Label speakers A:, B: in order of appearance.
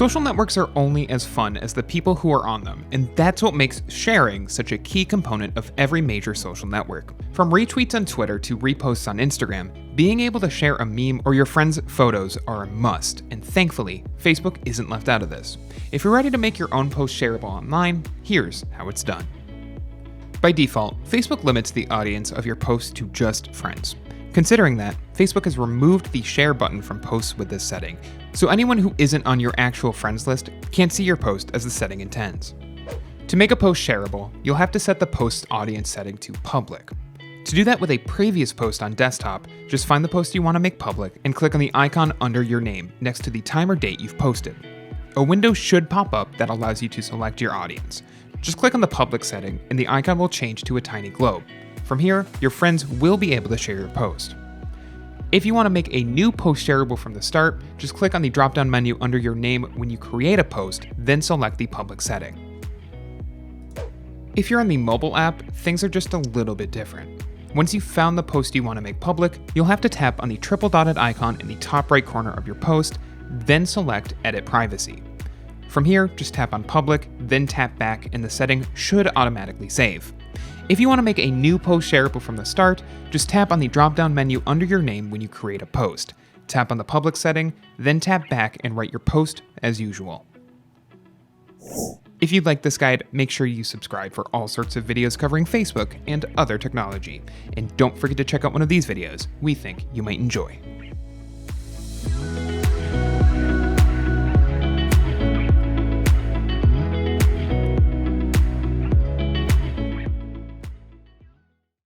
A: Social networks are only as fun as the people who are on them, and that's what makes sharing such a key component of every major social network. From retweets on Twitter to reposts on Instagram, being able to share a meme or your friend's photos are a must, and thankfully, Facebook isn't left out of this. If you're ready to make your own post shareable online, here's how it's done. By default, Facebook limits the audience of your posts to just friends. Considering that, Facebook has removed the share button from posts with this setting, so anyone who isn't on your actual friends list can't see your post as the setting intends. To make a post shareable, you'll have to set the post's audience setting to public. To do that with a previous post on desktop, just find the post you want to make public and click on the icon under your name next to the time or date you've posted. A window should pop up that allows you to select your audience. Just click on the public setting and the icon will change to a tiny globe. From here, your friends will be able to share your post. If you want to make a new post shareable from the start, just click on the drop-down menu under your name when you create a post, then select the public setting. If you're on the mobile app, things are just a little bit different. Once you've found the post you want to make public, you'll have to tap on the triple dotted icon in the top right corner of your post, then select Edit Privacy. From here, just tap on Public, then tap back, and the setting should automatically save. If you want to make a new post shareable from the start, just tap on the drop-down menu under your name when you create a post. Tap on the public setting, then tap back and write your post as usual. If you like this guide, make sure you subscribe for all sorts of videos covering Facebook and other technology. And don't forget to check out one of these videos we think you might enjoy.